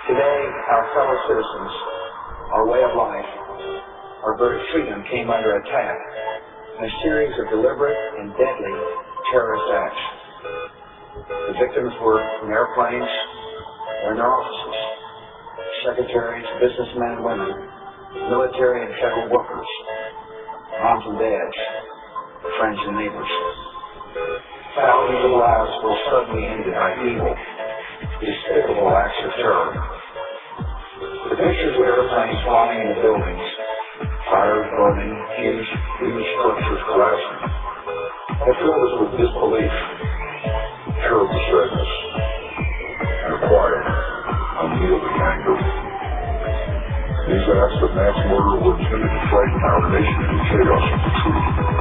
Today, our fellow citizens, our way of life, our very freedom came under attack in a series of deliberate and deadly terrorist acts. The victims were from airplanes, their offices, secretaries, businessmen and women, military and federal workers, moms and dads, friends and neighbors. Thousands of lives were suddenly ended by evil, despicable acts of terror. The pictures of airplanes flying into buildings, fires burning, huge structures collapsing, have filled us with disbelief, terrible sadness, and a quiet, unyielding anger. These acts of mass murder were intended to frighten our nation into chaos and retreat.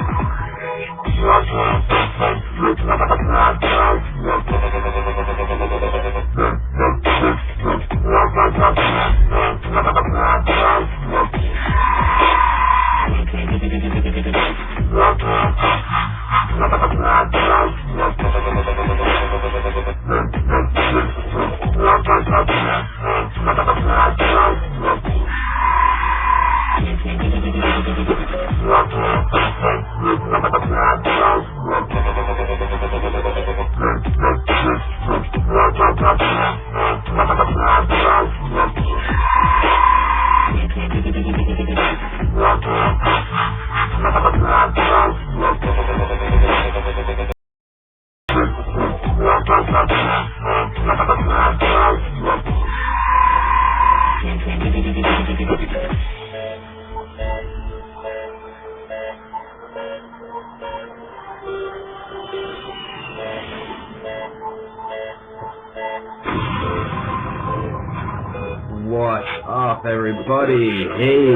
What's up, everybody? Hey,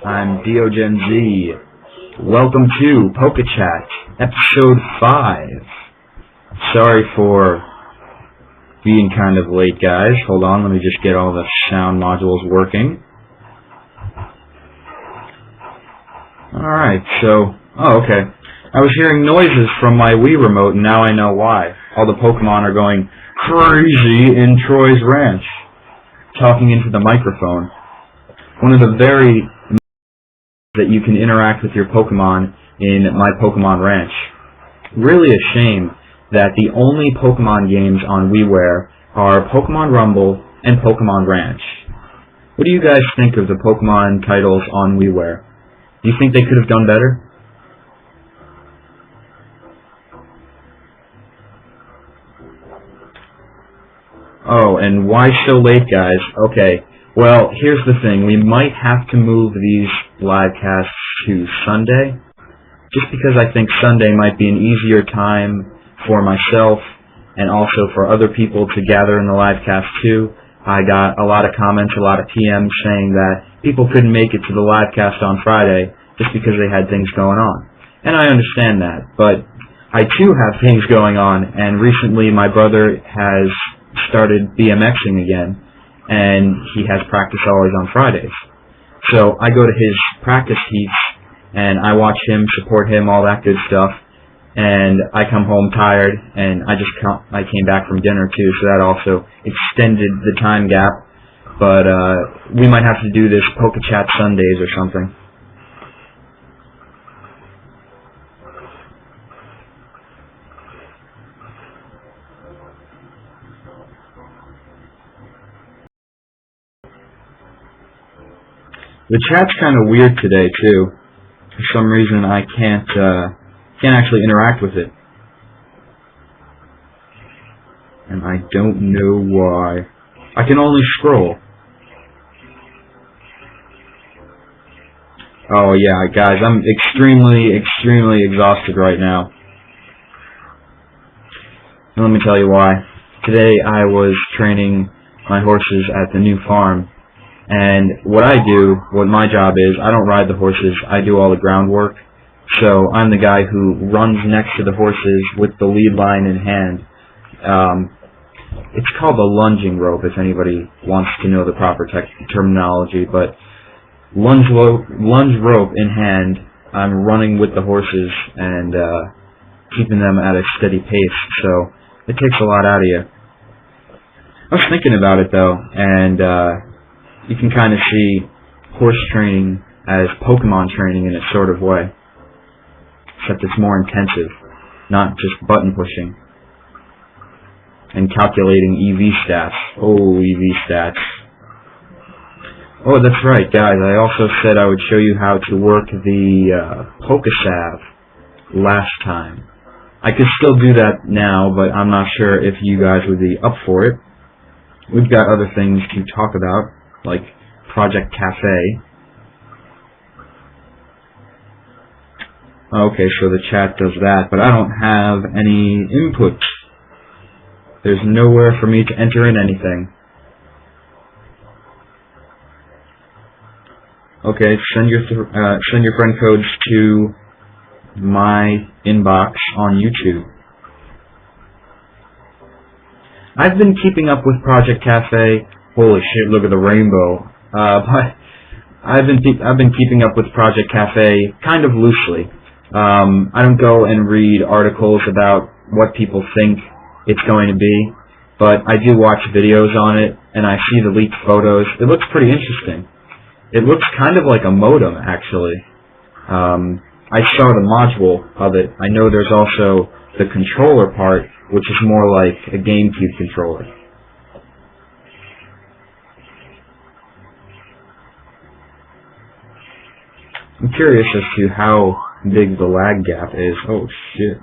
I'm DeoGenZ. Welcome to PokeChat, episode 5. Sorry for being kind of late, guys. Hold on, let me just get all the sound modules working. Alright, so... oh, okay. I was hearing noises from my Wii remote, and now I know why. All the Pokemon are going crazy in Troy's Ranch, talking into the microphone. One of the very that you can interact with your Pokemon in My Pokemon Ranch. Really a shame that the only Pokemon games on WiiWare are Pokemon Rumble and Pokemon Ranch. What do you guys think of the Pokemon titles on WiiWare? Do you think they could have done better? Oh, and why so late, guys? Okay, well, here's the thing. We might have to move these live casts to Sunday, just because I think Sunday might be an easier time for myself and also for other people to gather in the live cast too. I got a lot of comments, a lot of PMs saying that people couldn't make it to the live cast on Friday just because they had things going on. And I understand that, but I too have things going on, and recently my brother has started BMXing again, and he has practice always on Fridays. So I go to his practice heats, and I watch him, support him, all that good stuff, and I come home tired, and I came back from dinner too, so that also extended the time gap, but we might have to do this PokeChat Sundays or something. The chat's kind of weird today too. For some reason I can't actually interact with it. And I don't know why. I can only scroll. Oh yeah, guys, I'm extremely exhausted right now. And let me tell you why. Today I was training my horses at the new farm. And what my job is, I don't ride the horses, I do all the groundwork. So I'm the guy who runs next to the horses with the lead line in hand. It's called the lunging rope, if anybody wants to know the proper terminology, but lunge rope in hand, I'm running with the horses and keeping them at a steady pace, so it takes a lot out of you. I was thinking about it though, and you can kind of see horse training as Pokemon training in a sort of way. Except it's more intensive, not just button pushing. And calculating EV stats. Oh, EV stats. Oh, that's right, guys. I also said I would show you how to work the PokeSav last time. I could still do that now, but I'm not sure if you guys would be up for it. We've got other things to talk about, like Project Cafe. Okay, so the chat does that, but I don't have any input. There's nowhere for me to enter in anything. Okay, send your friend codes to my inbox on YouTube. I've been keeping up with Project Cafe. Holy shit! Look at the rainbow. But I've been keeping up with Project Cafe kind of loosely. I don't go and read articles about what people think it's going to be, but I do watch videos on it, and I see the leaked photos. It looks pretty interesting. It looks kind of like a modem, actually. I saw the module of it. I know there's also the controller part, which is more like a GameCube controller. I'm curious as to how big the lag gap is. Oh shit.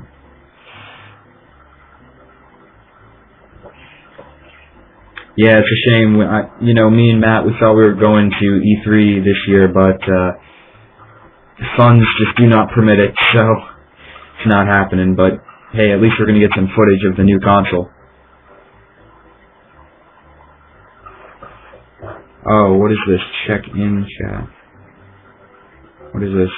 Yeah, it's a shame. Me and Matt, we thought we were going to E3 this year, but funds just do not permit it, so it's not happening. But hey, at least we're going to get some footage of the new console. Oh, what is this? Check-in chat. What is this?